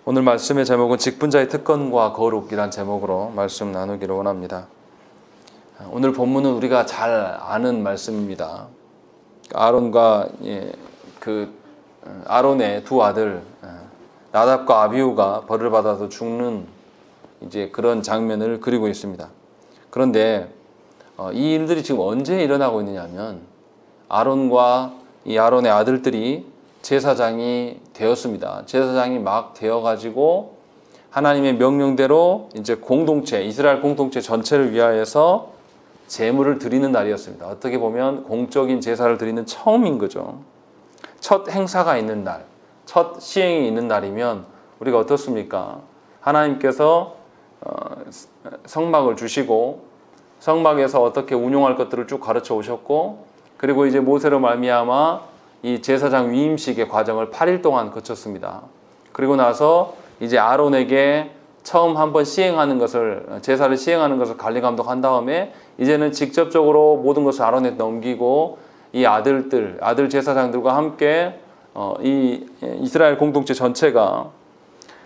오늘 말씀의 제목은 직분자의 특권과 거룩이란 제목으로 말씀 나누기를 원합니다. 오늘 본문은 우리가 잘 아는 말씀입니다. 아론과 아론의 두 아들 나답과 아비후가 벌을 받아서 죽는 이제 그런 장면을 그리고 있습니다. 그런데 이 일들이 지금 언제 일어나고 있느냐면 아론과 이 아론의 아들들이 제사장이 되었습니다. 제사장이 막 되어가지고 하나님의 명령대로 이제 공동체, 이스라엘 공동체 전체를 위하여서 제물을 드리는 날이었습니다. 어떻게 보면 공적인 제사를 드리는 처음인 거죠. 첫 행사가 있는 날, 첫 시행이 있는 날이면 우리가 어떻습니까? 하나님께서 성막을 주시고 성막에서 어떻게 운용할 것들을 쭉 가르쳐 오셨고, 그리고 이제 모세로 말미암아 이 제사장 위임식의 과정을 8일 동안 거쳤습니다. 그리고 나서 이제 아론에게 처음 한번 시행하는 것을, 제사를 시행하는 것을 관리 감독한 다음에 이제는 직접적으로 모든 것을 아론에 넘기고 이 아들 제사장들과 함께 이 이스라엘 공동체 전체가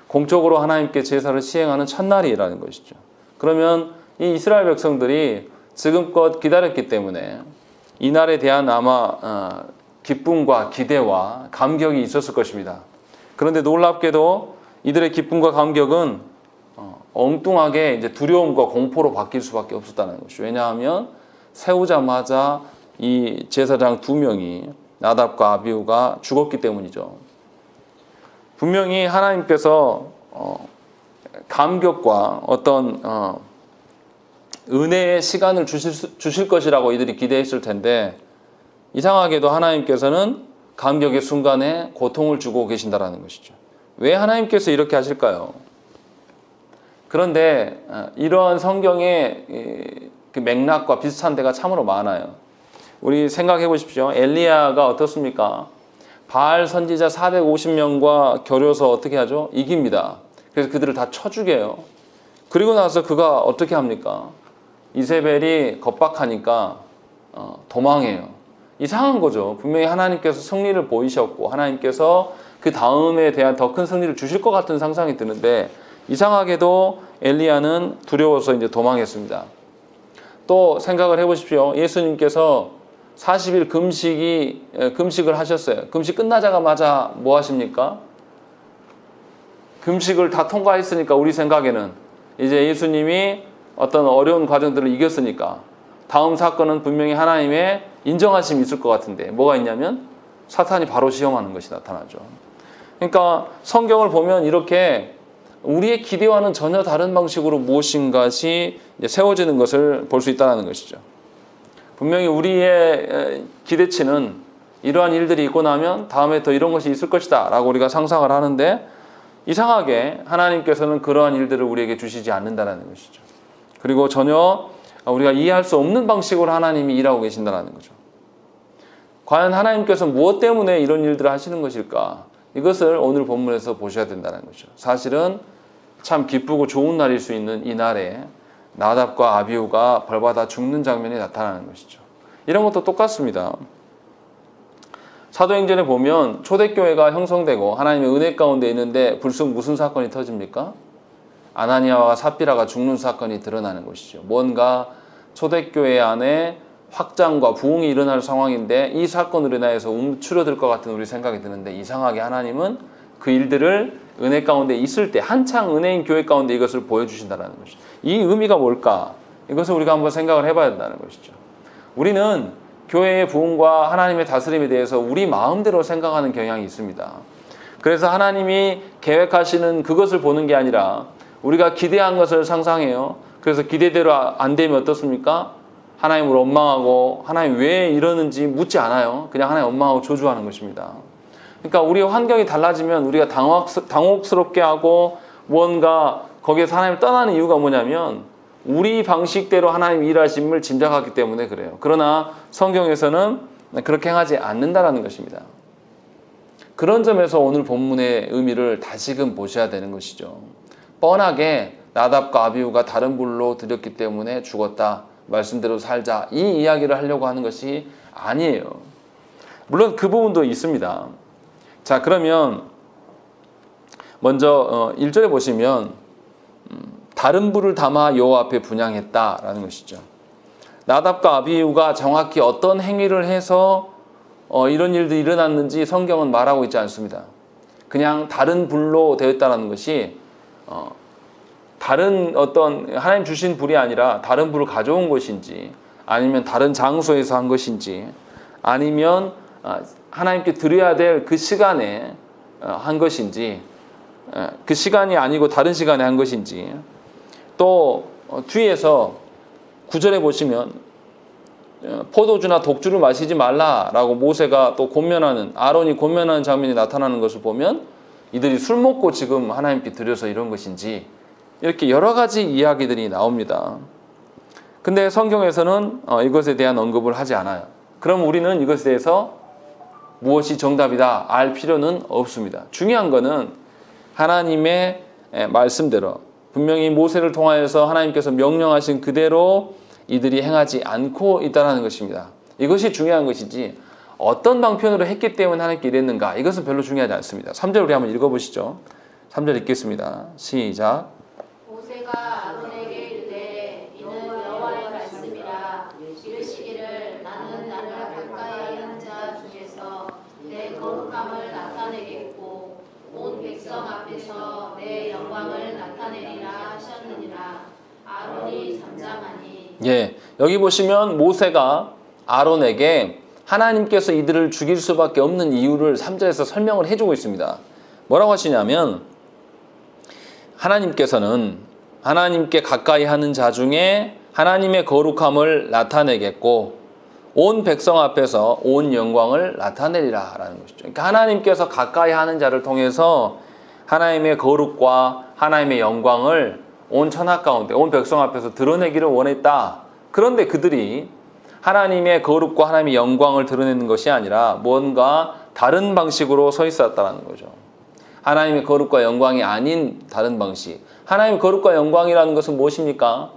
공적으로 하나님께 제사를 시행하는 첫날이라는 것이죠. 그러면 이 이스라엘 백성들이 지금껏 기다렸기 때문에 이 날에 대한 아마 기쁨과 기대와 감격이 있었을 것입니다. 그런데 놀랍게도 이들의 기쁨과 감격은 엉뚱하게 이제 두려움과 공포로 바뀔 수밖에 없었다는 것이죠. 왜냐하면 세우자마자 이 제사장 두 명이 나답과 아비후가 죽었기 때문이죠. 분명히 하나님께서 감격과 어떤 은혜의 시간을 주실 것이라고 이들이 기대했을 텐데, 이상하게도 하나님께서는 감격의 순간에 고통을 주고 계신다는 것이죠. 왜 하나님께서 이렇게 하실까요? 그런데 이러한 성경의 그 맥락과 비슷한 데가 참으로 많아요. 우리 생각해 보십시오. 엘리야가 어떻습니까? 바알 선지자 450명과 겨뤄서 어떻게 하죠? 이깁니다. 그래서 그들을 다 쳐 죽여요. 그리고 나서 그가 어떻게 합니까? 이세벨이 겁박하니까 도망해요. 이상한 거죠. 분명히 하나님께서 승리를 보이셨고 하나님께서 그 다음에 대한 더 큰 승리를 주실 것 같은 상상이 드는데, 이상하게도 엘리야는 두려워서 이제 도망했습니다. 또 생각을 해보십시오. 예수님께서 40일 금식을 하셨어요. 금식 끝나자마자 뭐 하십니까? 금식을 다 통과했으니까 우리 생각에는 이제 예수님이 어떤 어려운 과정들을 이겼으니까 다음 사건은 분명히 하나님의 인정하심이 있을 것 같은데, 뭐가 있냐면 사탄이 바로 시험하는 것이 나타나죠. 그러니까 성경을 보면 이렇게 우리의 기대와는 전혀 다른 방식으로 무엇인가시 세워지는 것을 볼 수 있다는 것이죠. 분명히 우리의 기대치는 이러한 일들이 있고 나면 다음에 더 이런 것이 있을 것이다 라고 우리가 상상을 하는데, 이상하게 하나님께서는 그러한 일들을 우리에게 주시지 않는다는 것이죠. 그리고 전혀 우리가 이해할 수 없는 방식으로 하나님이 일하고 계신다는 거죠. 과연 하나님께서 무엇 때문에 이런 일들을 하시는 것일까? 이것을 오늘 본문에서 보셔야 된다는 거죠. 사실은 참 기쁘고 좋은 날일 수 있는 이 날에 나답과 아비후가 벌받아 죽는 장면이 나타나는 것이죠. 이런 것도 똑같습니다. 사도행전에 보면 초대교회가 형성되고 하나님의 은혜 가운데 있는데 불쑥 무슨 사건이 터집니까? 아나니아와 삽비라가 죽는 사건이 드러나는 것이죠. 뭔가 초대교회 안에 확장과 부흥이 일어날 상황인데 이 사건으로 인하여서 움츠러들 것 같은 우리 생각이 드는데, 이상하게 하나님은 그 일들을 은혜 가운데 있을 때 한창 은혜인 교회 가운데 이것을 보여주신다는 것이죠. 이 의미가 뭘까? 이것을 우리가 한번 생각을 해봐야 된다는 것이죠. 우리는 교회의 부흥과 하나님의 다스림에 대해서 우리 마음대로 생각하는 경향이 있습니다. 그래서 하나님이 계획하시는 그것을 보는 게 아니라 우리가 기대한 것을 상상해요. 그래서 기대대로 안 되면 어떻습니까? 하나님을 원망하고 하나님 왜 이러는지 묻지 않아요. 그냥 하나님 원망하고 저주하는 것입니다. 그러니까 우리의 환경이 달라지면 우리가 당혹스럽게 하고 뭔가 거기에서 하나님을 떠나는 이유가 뭐냐면 우리 방식대로 하나님 일하심을 짐작하기 때문에 그래요. 그러나 성경에서는 그렇게 행하지 않는다라는 것입니다. 그런 점에서 오늘 본문의 의미를 다시금 보셔야 되는 것이죠. 뻔하게 나답과 아비후가 다른 불로 드렸기 때문에 죽었다, 말씀대로 살자, 이 이야기를 하려고 하는 것이 아니에요. 물론 그 부분도 있습니다. 자, 그러면 먼저 1절에 보시면 다른 불을 담아 여호와 앞에 분향했다라는 것이죠. 나답과 아비후가 정확히 어떤 행위를 해서 이런 일들이 일어났는지 성경은 말하고 있지 않습니다. 그냥 다른 불로 되었다는 것이 다른 어떤 하나님 주신 불이 아니라 다른 불을 가져온 것인지, 아니면 다른 장소에서 한 것인지, 아니면 하나님께 드려야 될 그 시간에 한 것인지, 그 시간이 아니고 다른 시간에 한 것인지, 또 뒤에서 9절에 보시면 포도주나 독주를 마시지 말라라고 모세가 또 권면하는, 아론이 권면하는 장면이 나타나는 것을 보면 이들이 술 먹고 지금 하나님께 드려서 이런 것인지, 이렇게 여러 가지 이야기들이 나옵니다. 근데 성경에서는 이것에 대한 언급을 하지 않아요. 그럼 우리는 이것에 대해서 무엇이 정답이다 알 필요는 없습니다. 중요한 것은 하나님의 말씀대로, 분명히 모세를 통하여서 하나님께서 명령하신 그대로 이들이 행하지 않고 있다는 것입니다. 이것이 중요한 것이지 어떤 방편으로 했기 때문에 하나님께 이랬는가, 이것은 별로 중요하지 않습니다. 3절 우리 한번 읽어보시죠. 3절 읽겠습니다. 시작. 모세가 아론에게 이르되 이는 여호와의 말씀이라. 이르시기를 나는 나를 가까이 하는 자 중에서 내 거룩함을 나타내겠고 온 백성 앞에서 내 영광을 나타내리라 하셨느니라. 아론이 잠잠하니. 여기 보시면 모세가 아론에게 하나님께서 이들을 죽일 수밖에 없는 이유를 3절에서 설명을 해주고 있습니다. 뭐라고 하시냐면, 하나님께서는 하나님께 가까이 하는 자 중에 하나님의 거룩함을 나타내겠고 온 백성 앞에서 온 영광을 나타내리라 라는 것이죠. 그러니까 하나님께서 가까이 하는 자를 통해서 하나님의 거룩과 하나님의 영광을 온 천하 가운데, 온 백성 앞에서 드러내기를 원했다. 그런데 그들이 하나님의 거룩과 하나님의 영광을 드러내는 것이 아니라 뭔가 다른 방식으로 서 있었다는 거죠. 하나님의 거룩과 영광이 아닌 다른 방식. 하나님의 거룩과 영광이라는 것은 무엇입니까?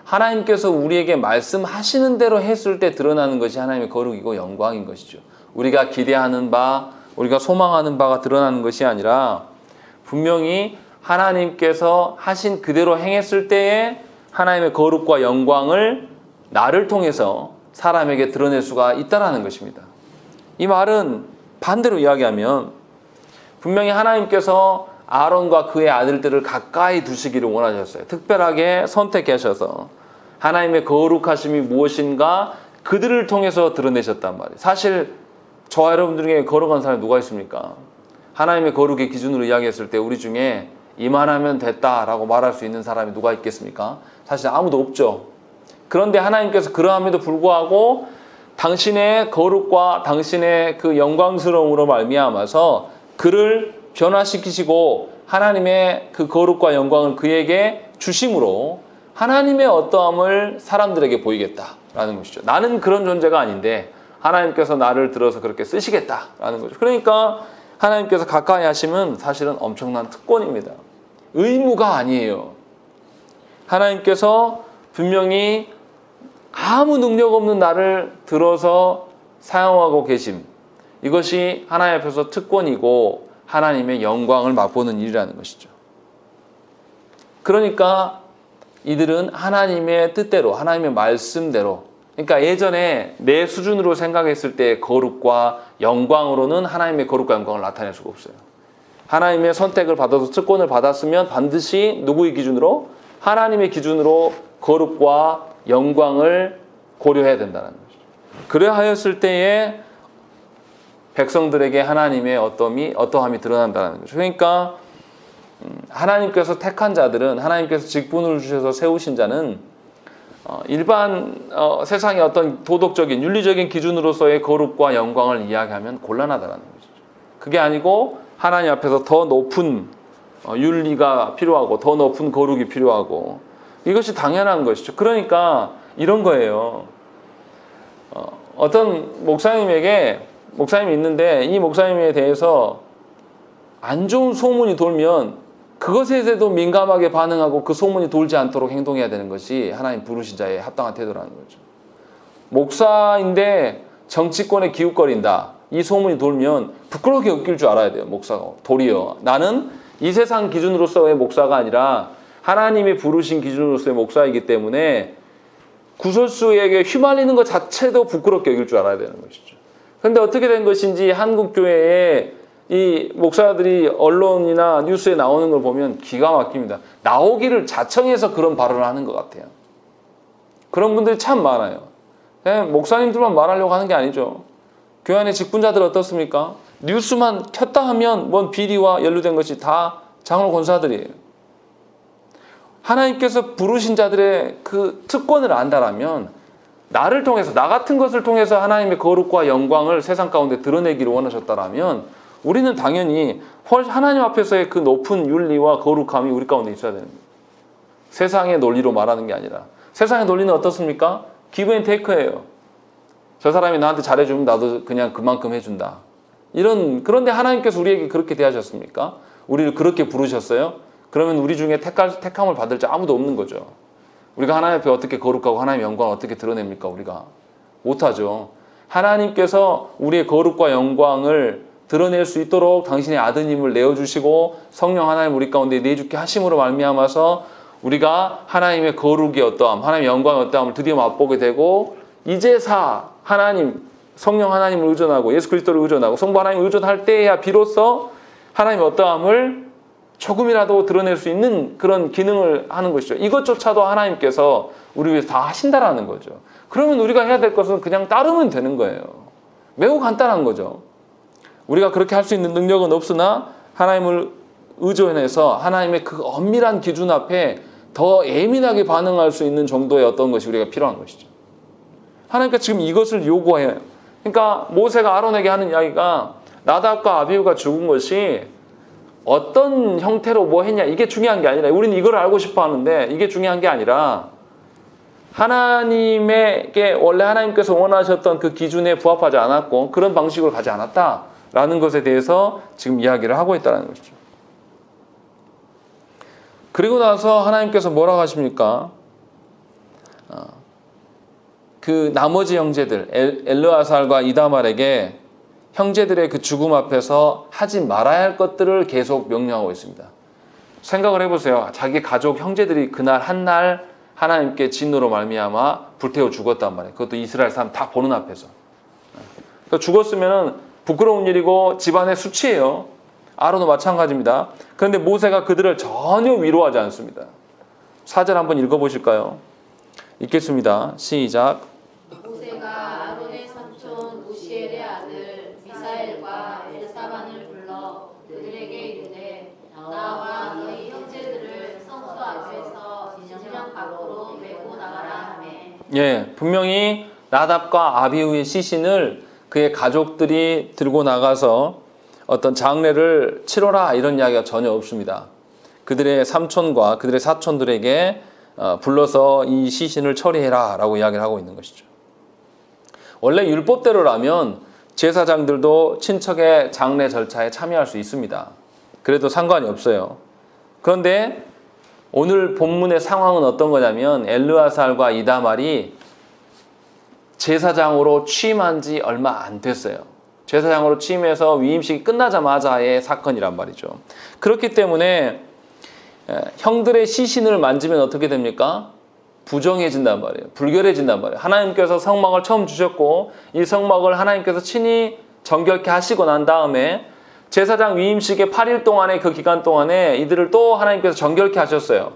하나님께서 우리에게 말씀하시는 대로 했을 때 드러나는 것이 하나님의 거룩이고 영광인 것이죠. 우리가 기대하는 바, 우리가 소망하는 바가 드러나는 것이 아니라 분명히 하나님께서 하신 그대로 행했을 때에 하나님의 거룩과 영광을 나를 통해서 사람에게 드러낼 수가 있다는 것입니다. 이 말은 반대로 이야기하면 분명히 하나님께서 아론과 그의 아들들을 가까이 두시기를 원하셨어요. 특별하게 선택하셔서 하나님의 거룩하심이 무엇인가 그들을 통해서 드러내셨단 말이에요. 사실 저와 여러분 중에 거룩한 사람이 누가 있습니까? 하나님의 거룩의 기준으로 이야기했을 때 우리 중에 이만하면 됐다라고 말할 수 있는 사람이 누가 있겠습니까? 사실 아무도 없죠. 그런데 하나님께서 그러함에도 불구하고 당신의 거룩과 당신의 그 영광스러움으로 말미암아서 그를 변화시키시고 하나님의 그 거룩과 영광을 그에게 주심으로 하나님의 어떠함을 사람들에게 보이겠다라는 것이죠. 나는 그런 존재가 아닌데 하나님께서 나를 들어서 그렇게 쓰시겠다라는 거죠. 그러니까 하나님께서 가까이 하심은 사실은 엄청난 특권입니다. 의무가 아니에요. 하나님께서 분명히 아무 능력 없는 나를 들어서 사용하고 계심, 이것이 하나님 앞에서 특권이고 하나님의 영광을 맛보는 일이라는 것이죠. 그러니까 이들은 하나님의 뜻대로, 하나님의 말씀대로, 그러니까 예전에 내 수준으로 생각했을 때 거룩과 영광으로는 하나님의 거룩과 영광을 나타낼 수가 없어요. 하나님의 선택을 받아서 특권을 받았으면 반드시 누구의 기준으로? 하나님의 기준으로 거룩과 영광을 고려해야 된다는 것이죠. 그래야 하였을 때에 백성들에게 하나님의 어떠함이 드러난다는 거죠. 그러니까 하나님께서 택한 자들은, 하나님께서 직분을 주셔서 세우신 자는 일반 세상의 어떤 도덕적인 윤리적인 기준으로서의 거룩과 영광을 이야기하면 곤란하다는 거죠. 그게 아니고 하나님 앞에서 더 높은 윤리가 필요하고 더 높은 거룩이 필요하고 이것이 당연한 것이죠. 그러니까 이런 거예요. 어떤 목사님이 있는데 이 목사님에 대해서 안 좋은 소문이 돌면 그것에 대해서도 민감하게 반응하고 그 소문이 돌지 않도록 행동해야 되는 것이 하나님 부르신 자의 합당한 태도라는 거죠. 목사인데 정치권에 기웃거린다, 이 소문이 돌면 부끄럽게 웃길 줄 알아야 돼요. 목사가 도리어 나는 이 세상 기준으로서의 목사가 아니라 하나님이 부르신 기준으로서의 목사이기 때문에 구설수에게 휘말리는 것 자체도 부끄럽게 여길 줄 알아야 되는 것이죠. 그런데 어떻게 된 것인지 한국 교회에 이 목사들이 언론이나 뉴스에 나오는 걸 보면 기가 막힙니다. 나오기를 자청해서 그런 발언을 하는 것 같아요. 그런 분들이 참 많아요. 그냥 목사님들만 말하려고 하는 게 아니죠. 교회 안에 직분자들 어떻습니까? 뉴스만 켰다 하면 뭔 비리와 연루된 것이 다 장로 권사들이에요. 하나님께서 부르신 자들의 그 특권을 안다라면 나를 통해서, 나 같은 것을 통해서 하나님의 거룩과 영광을 세상 가운데 드러내기를 원하셨다라면 우리는 당연히 하나님 앞에서의 그 높은 윤리와 거룩함이 우리 가운데 있어야 됩니다. 세상의 논리로 말하는 게 아니라. 세상의 논리는 어떻습니까? 기브 앤 테이크예요. 저 사람이 나한테 잘해주면 나도 그냥 그만큼 해준다. 그런데 하나님께서 우리에게 그렇게 대하셨습니까? 우리를 그렇게 부르셨어요? 그러면 우리 중에 택함을 받을 자 아무도 없는 거죠. 우리가 하나님 앞에 어떻게 거룩하고 하나님의 영광을 어떻게 드러냅니까? 우리가 못하죠. 하나님께서 우리의 거룩과 영광을 드러낼 수 있도록 당신의 아드님을 내어주시고 성령 하나님 우리 가운데 내주게 하심으로 말미암아서 우리가 하나님의 거룩의 어떠함, 하나님의 영광의 어떠함을 드디어 맛보게 되고 이제사 하나님, 성령 하나님을 의존하고 예수 그리스도를 의존하고 성부 하나님을 의존할 때야 비로소 하나님의 어떠함을 조금이라도 드러낼 수 있는 그런 기능을 하는 것이죠. 이것조차도 하나님께서 우리 위해서 다 하신다라는 거죠. 그러면 우리가 해야 될 것은 그냥 따르면 되는 거예요. 매우 간단한 거죠. 우리가 그렇게 할 수 있는 능력은 없으나 하나님을 의존해서 하나님의 그 엄밀한 기준 앞에 더 예민하게 반응할 수 있는 정도의 어떤 것이 우리가 필요한 것이죠. 하나님께서 지금 이것을 요구해요. 그러니까 모세가 아론에게 하는 이야기가 나답과 아비후가 죽은 것이 어떤 형태로 뭐 했냐 이게 중요한 게 아니라 우리는 이걸 알고 싶어 하는데 이게 중요한 게 아니라 하나님에게 원래 하나님께서 원하셨던 그 기준에 부합하지 않았고 그런 방식으로 가지 않았다라는 것에 대해서 지금 이야기를 하고 있다는 것이죠. 그리고 나서 하나님께서 뭐라고 하십니까? 그 나머지 형제들 엘르아살과 이다말에게 형제들의 그 죽음 앞에서 하지 말아야 할 것들을 계속 명령하고 있습니다. 생각을 해보세요. 자기 가족 형제들이 그날 한날 하나님께 진노로 말미암아 불태워 죽었단 말이에요. 그것도 이스라엘 사람 다 보는 앞에서. 그러니까 죽었으면 부끄러운 일이고 집안의 수치예요. 아론도 마찬가지입니다. 그런데 모세가 그들을 전혀 위로하지 않습니다. 4절 한번 읽어보실까요? 읽겠습니다. 시작. 모세가 아론의 삼촌 우시엘의 아들 미사엘과 엘사반을 불러 그들에게 이르되 나와 너희 형제들을 성소 앞에서 진영 밖으로 메고 나가라 하매. 예, 분명히 나답과 아비후의 시신을 그의 가족들이 들고 나가서 어떤 장례를 치러라 이런 이야기가 전혀 없습니다. 그들의 삼촌과 그들의 사촌들에게 불러서 이 시신을 처리해라 라고 이야기를 하고 있는 것이죠. 원래 율법대로라면 제사장들도 친척의 장례 절차에 참여할 수 있습니다. 그래도 상관이 없어요. 그런데 오늘 본문의 상황은 어떤 거냐면 엘르아살과 이다말이 제사장으로 취임한 지 얼마 안 됐어요. 제사장으로 취임해서 위임식이 끝나자마자의 사건이란 말이죠. 그렇기 때문에 형들의 시신을 만지면 어떻게 됩니까? 부정해진단 말이에요. 불결해진단 말이에요. 하나님께서 성막을 처음 주셨고 이 성막을 하나님께서 친히 정결케 하시고 난 다음에 제사장 위임식의 8일 동안의 그 기간 동안에 이들을 또 하나님께서 정결케 하셨어요.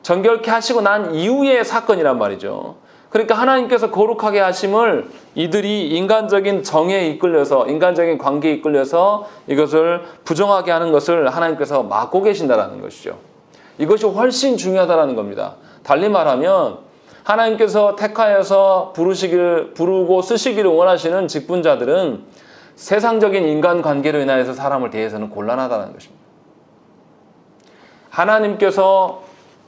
정결케 하시고 난 이후의 사건이란 말이죠. 그러니까 하나님께서 거룩하게 하심을 이들이 인간적인 정에 이끌려서 인간적인 관계에 이끌려서 이것을 부정하게 하는 것을 하나님께서 막고 계신다는 것이죠. 이것이 훨씬 중요하다는 겁니다. 달리 말하면 하나님께서 택하여서 부르고 쓰시기를 원하시는 직분자들은 세상적인 인간관계로 인하여서 사람을 대해서는 곤란하다는 것입니다. 하나님께서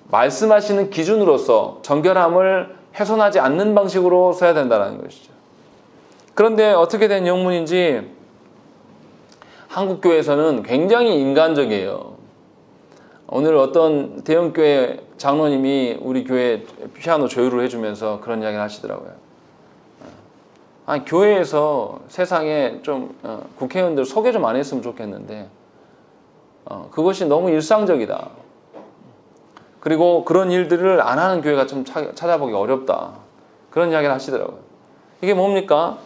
말씀하시는 기준으로서 정결함을 훼손하지 않는 방식으로 써야 된다는 것이죠. 그런데 어떻게 된 영문인지 한국교회에서는 굉장히 인간적이에요. 오늘 어떤 대형교회 장로님이 우리 교회 피아노 조율을 해주면서 그런 이야기를 하시더라고요. 아니, 교회에서 세상에 좀 국회의원들 소개 좀 안 했으면 좋겠는데 그것이 너무 일상적이다. 그리고 그런 일들을 안 하는 교회가 좀 찾아보기 어렵다. 그런 이야기를 하시더라고요. 이게 뭡니까?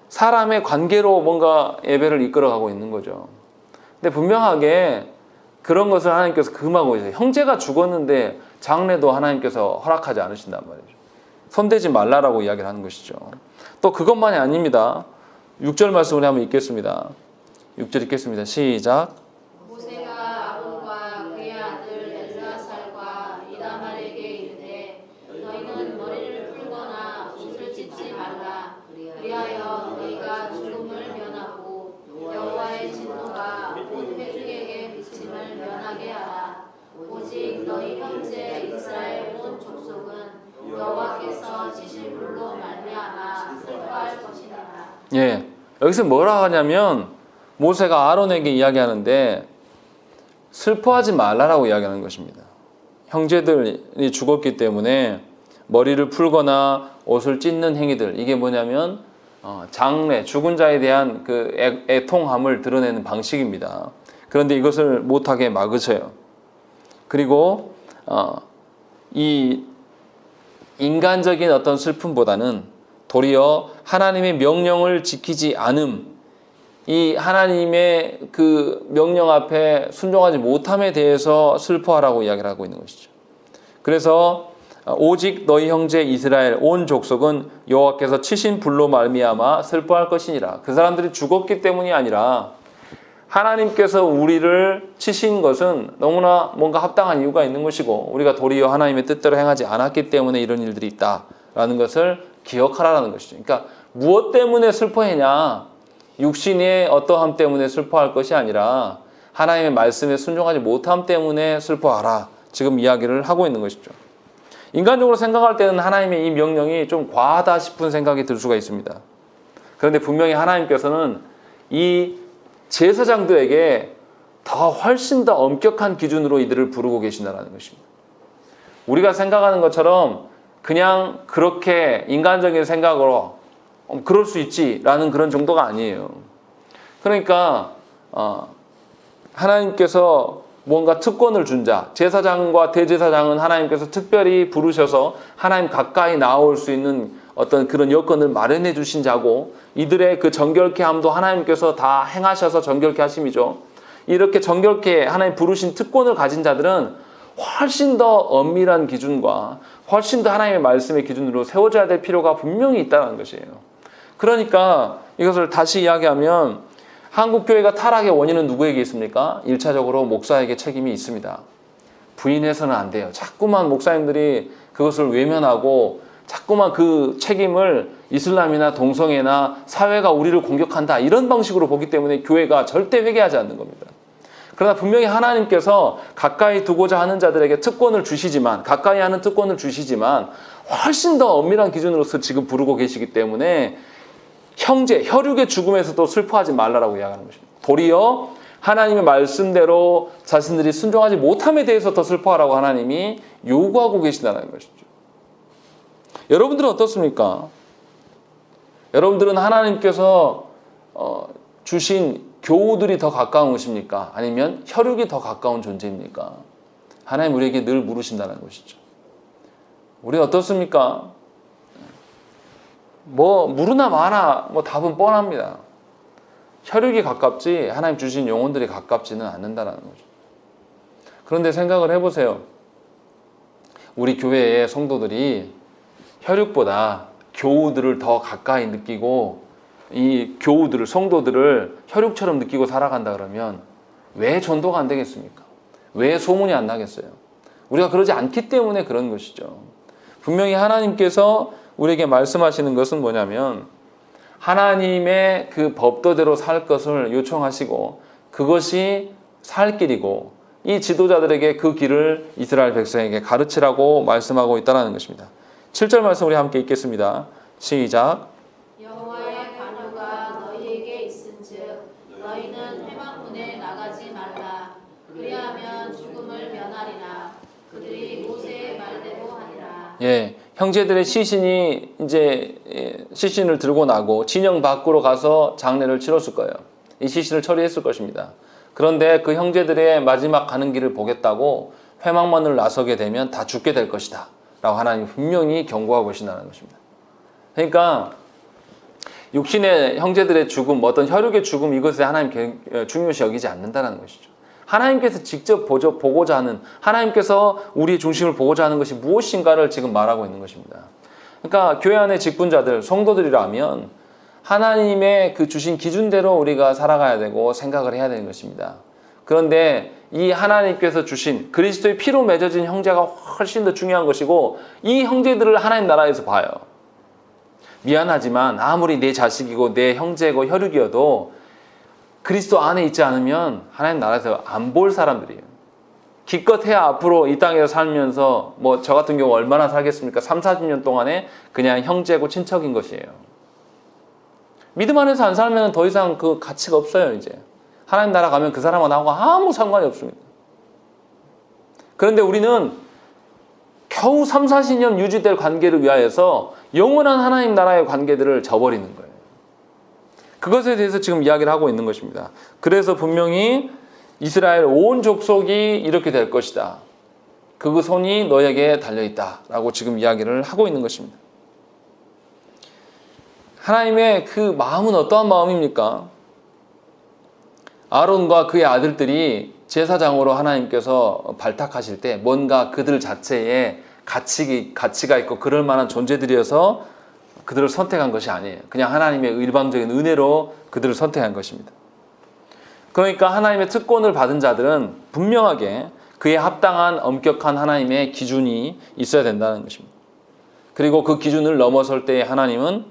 사람의 관계로 뭔가 예배를 이끌어가고 있는 거죠. 근데 분명하게 그런 것을 하나님께서 금하고 있어요. 형제가 죽었는데 장례도 하나님께서 허락하지 않으신단 말이죠. 손대지 말라라고 이야기를 하는 것이죠. 또 그것만이 아닙니다. 6절 말씀을 한번 읽겠습니다. 6절 읽겠습니다. 시작. 모세가 아론과 그의 아들 엘르아살과 이다말에게 이르되 너희는 머리를 풀거나 옷을 찢지 말라. 그리하여 너희가 죽음을 면하고 여호와의 진노가 온 회중에게 비침을 면하게 하라. 오직 너희 형제 이스라엘 온 족속은 여호와께서 치신 불로 말미암아 슬퍼할 것이니라. 예, 여기서 뭐라 하냐면 모세가 아론에게 이야기하는데 슬퍼하지 말라라고 이야기하는 것입니다. 형제들이 죽었기 때문에 머리를 풀거나 옷을 찢는 행위들, 이게 뭐냐면 장례, 죽은 자에 대한 그 애통함을 드러내는 방식입니다. 그런데 이것을 못하게 막으셔요. 그리고 이 인간적인 어떤 슬픔보다는 도리어 하나님의 명령을 지키지 않음, 이 하나님의 그 명령 앞에 순종하지 못함에 대해서 슬퍼하라고 이야기를 하고 있는 것이죠. 그래서 오직 너희 형제 이스라엘 온 족속은 여호와께서 치신 불로 말미암아 슬퍼할 것이니라. 그 사람들이 죽었기 때문이 아니라 하나님께서 우리를 치신 것은 너무나 뭔가 합당한 이유가 있는 것이고 우리가 도리어 하나님의 뜻대로 행하지 않았기 때문에 이런 일들이 있다라는 것을 기억하라는 것이죠. 그러니까 무엇 때문에 슬퍼했냐? 육신의 어떠함 때문에 슬퍼할 것이 아니라 하나님의 말씀에 순종하지 못함 때문에 슬퍼하라. 지금 이야기를 하고 있는 것이죠. 인간적으로 생각할 때는 하나님의 이 명령이 좀 과하다 싶은 생각이 들 수가 있습니다. 그런데 분명히 하나님께서는 이 제사장들에게 더 훨씬 더 엄격한 기준으로 이들을 부르고 계신다는 것입니다. 우리가 생각하는 것처럼 그냥 그렇게 인간적인 생각으로 그럴 수 있지라는 그런 정도가 아니에요. 그러니까 하나님께서 뭔가 특권을 준 자, 제사장과 대제사장은 하나님께서 특별히 부르셔서 하나님 가까이 나올 수 있는 어떤 그런 여건을 마련해 주신 자고 이들의 그 정결케 함도 하나님께서 다 행하셔서 정결케 하심이죠. 이렇게 정결케 하나님 부르신 특권을 가진 자들은 훨씬 더 엄밀한 기준과 훨씬 더 하나님의 말씀의 기준으로 세워져야 될 필요가 분명히 있다는 것이에요. 그러니까 이것을 다시 이야기하면 한국교회가 타락의 원인은 누구에게 있습니까? 1차적으로 목사에게 책임이 있습니다. 부인해서는 안 돼요. 자꾸만 목사님들이 그것을 외면하고 자꾸만 그 책임을 이슬람이나 동성애나 사회가 우리를 공격한다 이런 방식으로 보기 때문에 교회가 절대 회개하지 않는 겁니다. 그러나 분명히 하나님께서 가까이 두고자 하는 자들에게 특권을 주시지만 가까이 하는 특권을 주시지만 훨씬 더 엄밀한 기준으로서 지금 부르고 계시기 때문에 형제, 혈육의 죽음에서도 슬퍼하지 말라라고 이야기하는 것입니다. 도리어 하나님의 말씀대로 자신들이 순종하지 못함에 대해서 더 슬퍼하라고 하나님이 요구하고 계신다는 것이죠. 여러분들은 어떻습니까? 여러분들은 하나님께서 주신 교우들이 더 가까운 것입니까? 아니면 혈육이 더 가까운 존재입니까? 하나님 우리에게 늘 물으신다는 것이죠. 우리 어떻습니까? 무르나 마나 답은 뻔합니다. 혈육이 가깝지 하나님 주신 영혼들이 가깝지는 않는다는 거죠. 그런데 생각을 해보세요. 우리 교회의 성도들이 혈육보다 교우들을 더 가까이 느끼고 이 교우들을, 성도들을 혈육처럼 느끼고 살아간다 그러면 왜 전도가 안 되겠습니까? 왜 소문이 안 나겠어요? 우리가 그러지 않기 때문에 그런 것이죠. 분명히 하나님께서 우리에게 말씀하시는 것은 뭐냐면 하나님의 그 법도대로 살 것을 요청하시고 그것이 살 길이고 이 지도자들에게 그 길을 이스라엘 백성에게 가르치라고 말씀하고 있다는 것입니다. 7절 말씀 우리 함께 읽겠습니다. 시작. 여호와의 관유가 너희에게 있은즉 너희는 회막문에 나가지 말라. 그리하면 죽음을 면하리라. 그들이 모세의 말대로 하리라. 예, 형제들의 시신이 이제 시신을 들고 나고 진영 밖으로 가서 장례를 치렀을 거예요. 이 시신을 처리했을 것입니다. 그런데 그 형제들의 마지막 가는 길을 보겠다고 회막문을 나서게 되면 다 죽게 될 것이다 라고 하나님이 분명히 경고하고 계신다는 것입니다. 그러니까 육신의 형제들의 죽음, 어떤 혈육의 죽음, 이것을 하나님 중요시 여기지 않는다는 것이죠. 하나님께서 직접 보고자 하는, 하나님께서 우리의 중심을 보고자 하는 것이 무엇인가를 지금 말하고 있는 것입니다. 그러니까 교회 안의 직분자들, 성도들이라면 하나님의 그 주신 기준대로 우리가 살아가야 되고 생각을 해야 되는 것입니다. 그런데 이 하나님께서 주신 그리스도의 피로 맺어진 형제가 훨씬 더 중요한 것이고, 이 형제들을 하나님 나라에서 봐요. 미안하지만 아무리 내 자식이고 내 형제고 혈육이어도 그리스도 안에 있지 않으면 하나님 나라에서 안 볼 사람들이에요. 기껏해야 앞으로 이 땅에서 살면서 뭐 저 같은 경우 얼마나 살겠습니까? 3, 40년 동안에 그냥 형제고 친척인 것이에요. 믿음 안에서 안 살면 더 이상 그 가치가 없어요. 이제 하나님 나라 가면 그 사람과 나하고 아무 상관이 없습니다. 그런데 우리는 겨우 3, 40년 유지될 관계를 위하여서 영원한 하나님 나라의 관계들을 저버리는 거예요. 그것에 대해서 지금 이야기를 하고 있는 것입니다. 그래서 분명히 이스라엘 온 족속이 이렇게 될 것이다. 그 손이 너에게 달려있다 라고 지금 이야기를 하고 있는 것입니다. 하나님의 그 마음은 어떠한 마음입니까? 아론과 그의 아들들이 제사장으로 하나님께서 발탁하실 때 뭔가 그들 자체에 가치가 있고 그럴 만한 존재들이어서 그들을 선택한 것이 아니에요. 그냥 하나님의 일방적인 은혜로 그들을 선택한 것입니다. 그러니까 하나님의 특권을 받은 자들은 분명하게 그에 합당한 엄격한 하나님의 기준이 있어야 된다는 것입니다. 그리고 그 기준을 넘어설 때 하나님은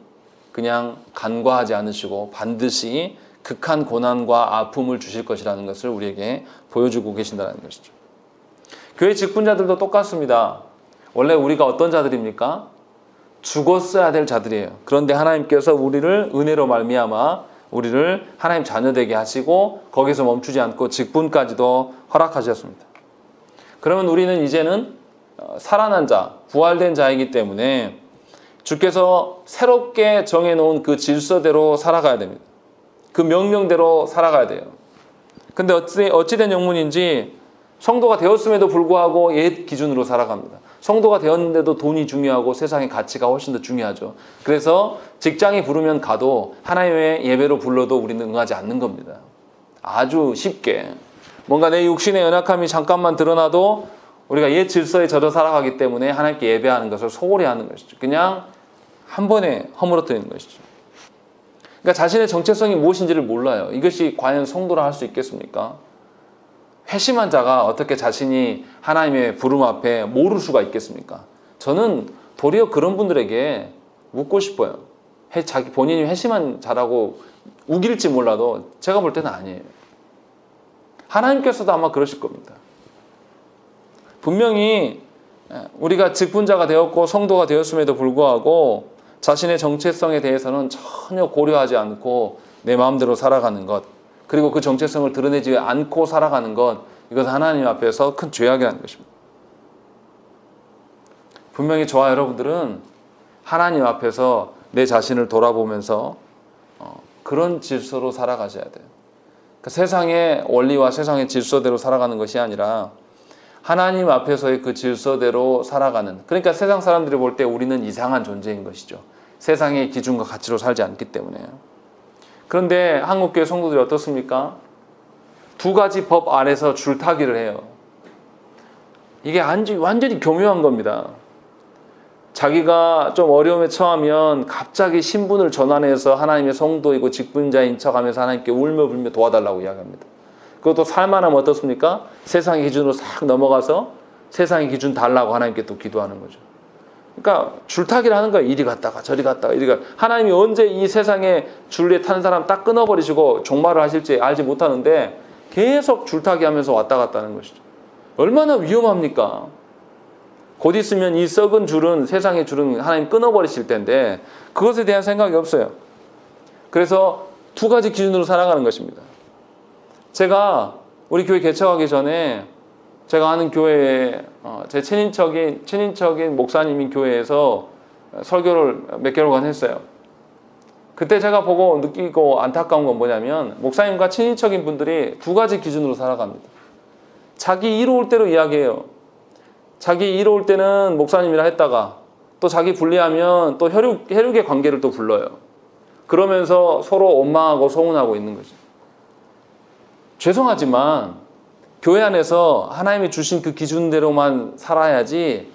그냥 간과하지 않으시고 반드시 극한 고난과 아픔을 주실 것이라는 것을 우리에게 보여주고 계신다는 것이죠. 교회 직분자들도 똑같습니다. 원래 우리가 어떤 자들입니까? 죽었어야 될 자들이에요. 그런데 하나님께서 우리를 은혜로 말미암아 우리를 하나님 자녀되게 하시고 거기서 멈추지 않고 직분까지도 허락하셨습니다. 그러면 우리는 이제는 살아난 자, 부활된 자이기 때문에 주께서 새롭게 정해놓은 그 질서대로 살아가야 됩니다. 그 명령대로 살아가야 돼요. 근데 어찌된 영문인지 성도가 되었음에도 불구하고 옛 기준으로 살아갑니다. 성도가 되었는데도 돈이 중요하고 세상의 가치가 훨씬 더 중요하죠. 그래서 직장이 부르면 가도 하나님의 예배로 불러도 우리는 응하지 않는 겁니다. 아주 쉽게 뭔가 내 육신의 연약함이 잠깐만 드러나도 우리가 옛 질서에 젖어 살아가기 때문에 하나님께 예배하는 것을 소홀히 하는 것이죠. 그냥 한 번에 허물어뜨리는 것이죠. 그러니까 자신의 정체성이 무엇인지를 몰라요. 이것이 과연 성도라 할 수 있겠습니까? 회심한 자가 어떻게 자신이 하나님의 부름 앞에 모를 수가 있겠습니까? 저는 도리어 그런 분들에게 묻고 싶어요. 자기 본인이 회심한 자라고 우길지 몰라도 제가 볼 때는 아니에요. 하나님께서도 아마 그러실 겁니다. 분명히 우리가 직분자가 되었고 성도가 되었음에도 불구하고 자신의 정체성에 대해서는 전혀 고려하지 않고 내 마음대로 살아가는 것, 그리고 그 정체성을 드러내지 않고 살아가는 것, 이것은 하나님 앞에서 큰 죄악이라는 것입니다. 분명히 저와 여러분들은 하나님 앞에서 내 자신을 돌아보면서 그런 질서로 살아가셔야 돼요. 그러니까 세상의 원리와 세상의 질서대로 살아가는 것이 아니라 하나님 앞에서의 그 질서대로 살아가는, 그러니까 세상 사람들이 볼 때 우리는 이상한 존재인 것이죠. 세상의 기준과 가치로 살지 않기 때문에. 그런데 한국교회 성도들이 어떻습니까? 두 가지 법 안에서 줄타기를 해요. 이게 완전히 교묘한 겁니다. 자기가 좀 어려움에 처하면 갑자기 신분을 전환해서 하나님의 성도이고 직분자인 척하면서 하나님께 울며 불며 도와달라고 이야기합니다. 그것도 살만하면 어떻습니까? 세상의 기준으로 싹 넘어가서 세상의 기준 달라고 하나님께 또 기도하는 거죠. 그러니까 줄타기를 하는 거예요. 이리 갔다가 저리 갔다가 이리 갔다가. 하나님이 언제 이 세상에 줄에 탄 사람 딱 끊어버리시고 종말을 하실지 알지 못하는데 계속 줄타기 하면서 왔다 갔다 하는 것이죠. 얼마나 위험합니까? 곧 있으면 이 썩은 줄은, 세상의 줄은 하나님 끊어버리실 텐데 그것에 대한 생각이 없어요. 그래서 두 가지 기준으로 살아가는 것입니다. 제가 우리 교회 개척하기 전에 제가 아는 교회에 제 친인척인 목사님인 교회에서 설교를 몇 개월간 했어요. 그때 제가 보고 느끼고 안타까운 건 뭐냐면 목사님과 친인척인 분들이 두 가지 기준으로 살아갑니다. 자기 이로울 대로 이야기해요. 자기 이로울 때는 목사님이라 했다가 또 자기 불리하면 또 혈육의 관계를 또 불러요. 그러면서 서로 원망하고 소문하고 있는 거죠. 죄송하지만 교회 안에서 하나님이 주신 그 기준대로만 살아야지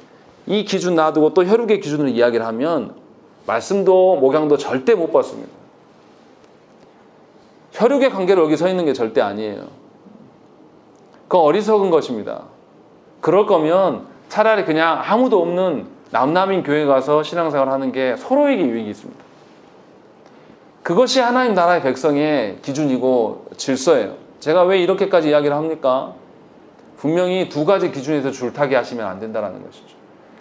이 기준 놔두고 또 혈육의 기준으로 이야기를 하면 말씀도 목양도 절대 못 받습니다. 혈육의 관계로 여기 서 있는 게 절대 아니에요. 그건 어리석은 것입니다. 그럴 거면 차라리 그냥 아무도 없는 남남인 교회 가서 신앙생활 하는 게 서로에게 유익이 있습니다. 그것이 하나님 나라의 백성의 기준이고 질서예요. 제가 왜 이렇게까지 이야기를 합니까? 분명히 두 가지 기준에서 줄타기 하시면 안 된다는 것이죠.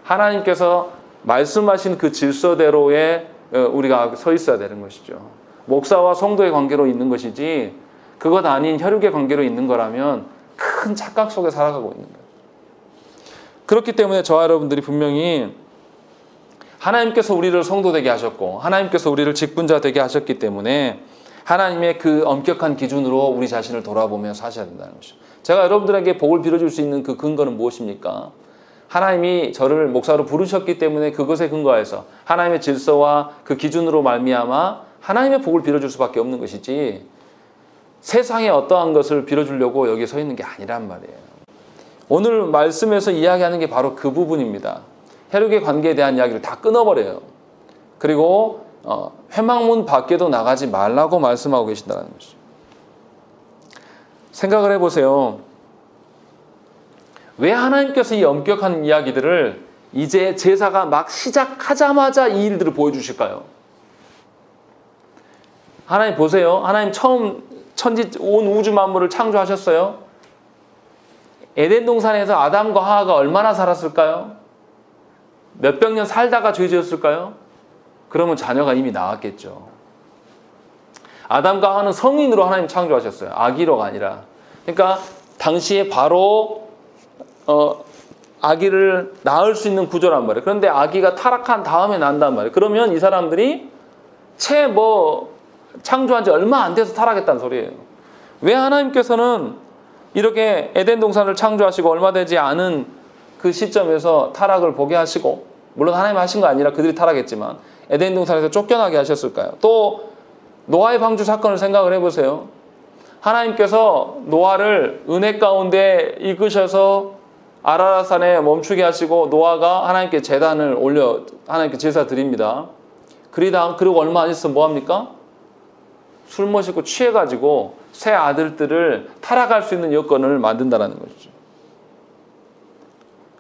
하나님께서 말씀하신 그 질서대로에 우리가 서 있어야 되는 것이죠. 목사와 성도의 관계로 있는 것이지 그것 아닌 혈육의 관계로 있는 거라면 큰 착각 속에 살아가고 있는 거예요. 그렇기 때문에 저와 여러분들이 분명히 하나님께서 우리를 성도 되게 하셨고 하나님께서 우리를 직분자 되게 하셨기 때문에 하나님의 그 엄격한 기준으로 우리 자신을 돌아보며 사셔야 된다는 것이죠. 제가 여러분들에게 복을 빌어줄 수 있는 그 근거는 무엇입니까? 하나님이 저를 목사로 부르셨기 때문에 그것에 근거해서 하나님의 질서와 그 기준으로 말미암아 하나님의 복을 빌어줄 수밖에 없는 것이지 세상에 어떠한 것을 빌어주려고 여기 서 있는 게 아니란 말이에요. 오늘 말씀에서 이야기하는 게 바로 그 부분입니다. 혈육의 관계에 대한 이야기를 다 끊어버려요. 그리고 회막문 밖에도 나가지 말라고 말씀하고 계신다는 것이죠. 생각을 해보세요. 왜 하나님께서 이 엄격한 이야기들을 이제 제사가 막 시작하자마자 이 일들을 보여주실까요? 하나님 보세요. 하나님 처음 천지 온 우주 만물을 창조하셨어요. 에덴 동산에서 아담과 하와가 얼마나 살았을까요? 몇백 년 살다가 죄 지었을까요? 그러면 자녀가 이미 나왔겠죠. 아담과 하와는 성인으로 하나님 창조하셨어요. 아기로가 아니라. 그러니까 당시에 바로 아기를 낳을 수 있는 구조란 말이에요. 그런데 아기가 타락한 다음에 난단 말이에요. 그러면 이 사람들이 채 창조한 지 얼마 안 돼서 타락했다는 소리예요. 왜 하나님께서는 이렇게 에덴 동산을 창조하시고 얼마 되지 않은 그 시점에서 타락을 보게 하시고, 물론 하나님 하신 거 아니라 그들이 타락했지만 에덴 동산에서 쫓겨나게 하셨을까요? 또 노아의 방주 사건을 생각을 해보세요. 하나님께서 노아를 은혜 가운데 이끄셔서 아라라산에 멈추게 하시고 노아가 하나님께 제단을 올려 하나님께 제사 드립니다. 그리고 얼마 안 있으면 뭐합니까? 술 마시고 취해가지고 새 아들들을 타락할 수 있는 여건을 만든다는 것이죠.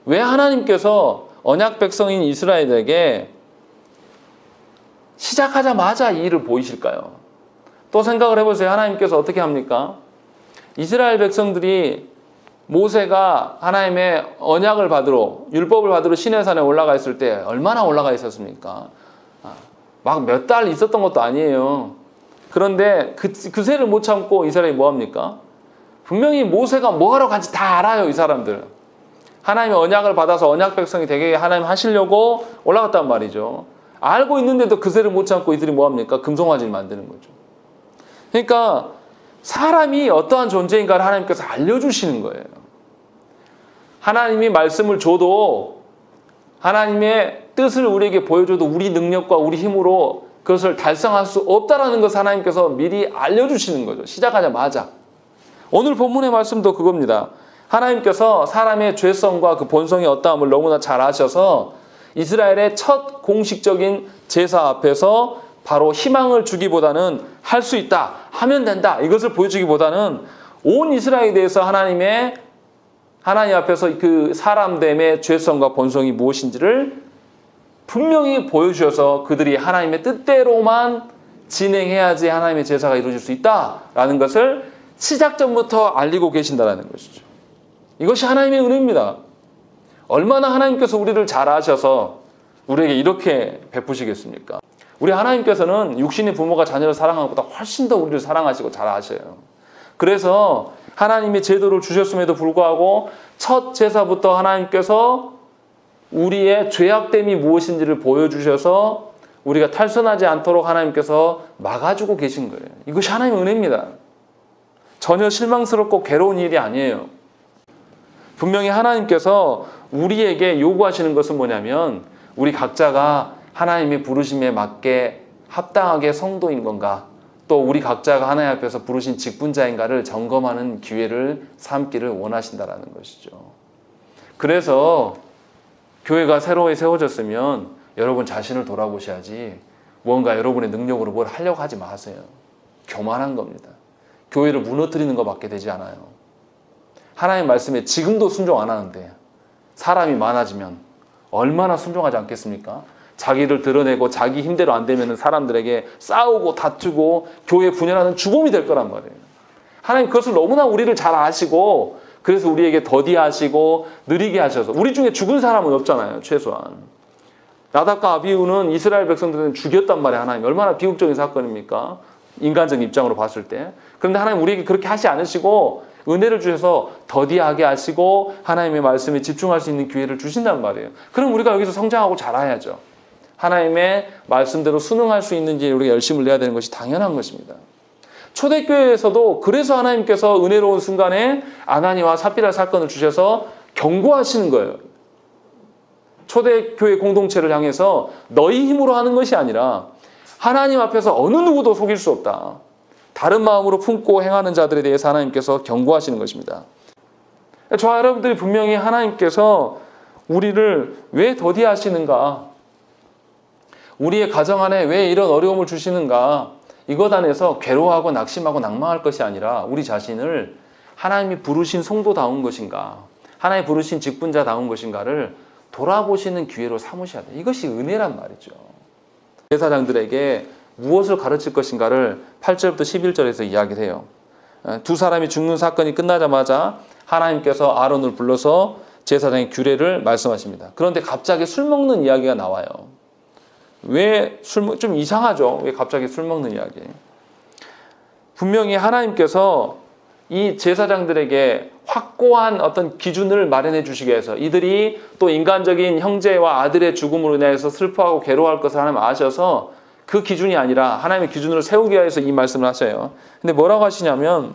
왜 하나님께서 언약 백성인 이스라엘에게 시작하자마자 이 일을 보이실까요? 또 생각을 해보세요. 하나님께서 어떻게 합니까? 이스라엘 백성들이 모세가 하나님의 언약을 받으러, 율법을 받으러 시내산에 올라가 있을 때 얼마나 올라가 있었습니까? 막 몇 달 있었던 것도 아니에요. 그런데 그새를 못 참고 이스라엘이 뭐합니까? 분명히 모세가 뭐하러 간지 다 알아요. 이 사람들. 하나님의 언약을 받아서 언약 백성이 되게 하나님 하시려고 올라갔단 말이죠. 알고 있는데도 그새를 못 참고 이들이 뭐합니까? 금송아지를 만드는 거죠. 그러니까 사람이 어떠한 존재인가를 하나님께서 알려주시는 거예요. 하나님이 말씀을 줘도 하나님의 뜻을 우리에게 보여줘도 우리 능력과 우리 힘으로 그것을 달성할 수 없다라는 것을 하나님께서 미리 알려주시는 거죠. 시작하자마자. 오늘 본문의 말씀도 그겁니다. 하나님께서 사람의 죄성과 그 본성의 어떠함을 너무나 잘 아셔서 이스라엘의 첫 공식적인 제사 앞에서 바로 희망을 주기보다는 할 수 있다, 하면 된다, 이것을 보여주기보다는 온 이스라엘에 대해서 하나님 앞에서 그 사람됨의 죄성과 본성이 무엇인지를 분명히 보여주셔서 그들이 하나님의 뜻대로만 진행해야지 하나님의 제사가 이루어질 수 있다라는 것을 시작전부터 알리고 계신다는 것이죠. 이것이 하나님의 은혜입니다. 얼마나 하나님께서 우리를 잘 아셔서 우리에게 이렇게 베푸시겠습니까? 우리 하나님께서는 육신의 부모가 자녀를 사랑하는 것보다 훨씬 더 우리를 사랑하시고 잘 아셔요. 그래서 하나님이 제도를 주셨음에도 불구하고 첫 제사부터 하나님께서 우리의 죄악됨이 무엇인지를 보여주셔서 우리가 탈선하지 않도록 하나님께서 막아주고 계신 거예요. 이것이 하나님의 은혜입니다. 전혀 실망스럽고 괴로운 일이 아니에요. 분명히 하나님께서 우리에게 요구하시는 것은 뭐냐면 우리 각자가 하나님의 부르심에 맞게 합당하게 성도인 건가, 또 우리 각자가 하나님 앞에서 부르신 직분자인가를 점검하는 기회를 삼기를 원하신다라는 것이죠. 그래서 교회가 새로 세워졌으면 여러분 자신을 돌아보셔야지 뭔가 여러분의 능력으로 뭘 하려고 하지 마세요. 교만한 겁니다. 교회를 무너뜨리는 것밖에 되지 않아요. 하나님 말씀에 지금도 순종 안 하는데 사람이 많아지면 얼마나 순종하지 않겠습니까? 자기를 드러내고 자기 힘대로 안 되면 사람들에게 싸우고 다투고 교회 분열하는 주범이 될 거란 말이에요. 하나님 그것을 너무나 우리를 잘 아시고 그래서 우리에게 더디하시고 느리게 하셔서 우리 중에 죽은 사람은 없잖아요. 최소한. 나답과 아비후는 이스라엘 백성들은 죽였단 말이에요. 하나님 얼마나 비극적인 사건입니까? 인간적인 입장으로 봤을 때. 그런데 하나님 우리에게 그렇게 하지 않으시고 은혜를 주셔서 더디하게 하시고 하나님의 말씀에 집중할 수 있는 기회를 주신단 말이에요. 그럼 우리가 여기서 성장하고 자라야죠. 하나님의 말씀대로 순응할 수 있는지 우리가 열심을 내야 되는 것이 당연한 것입니다. 초대교회에서도 그래서 하나님께서 은혜로운 순간에 아나니와 삽비라 사건을 주셔서 경고하시는 거예요. 초대교회 공동체를 향해서 너희 힘으로 하는 것이 아니라 하나님 앞에서 어느 누구도 속일 수 없다. 다른 마음으로 품고 행하는 자들에 대해서 하나님께서 경고하시는 것입니다. 저와 여러분들이 분명히 하나님께서 우리를 왜 더디하시는가, 우리의 가정 안에 왜 이런 어려움을 주시는가, 이것 안에서 괴로워하고 낙심하고 낭망할 것이 아니라 우리 자신을 하나님이 부르신 성도다운 것인가, 하나님이 부르신 직분자다운 것인가를 돌아보시는 기회로 삼으셔야 돼요. 이것이 은혜란 말이죠. 제사장들에게 무엇을 가르칠 것인가를 8절부터 11절에서 이야기를 해요. 두 사람이 죽는 사건이 끝나자마자 하나님께서 아론을 불러서 제사장의 규례를 말씀하십니다. 그런데 갑자기 술 먹는 이야기가 나와요. 좀 이상하죠? 왜 갑자기 술 먹는 이야기? 분명히 하나님께서 이 제사장들에게 확고한 어떤 기준을 마련해 주시기 위해서 이들이 또 인간적인 형제와 아들의 죽음으로 인해서 슬퍼하고 괴로워할 것을 하나님 아셔서 그 기준이 아니라 하나님의 기준을 세우기 위해서 이 말씀을 하셔요. 근데 뭐라고 하시냐면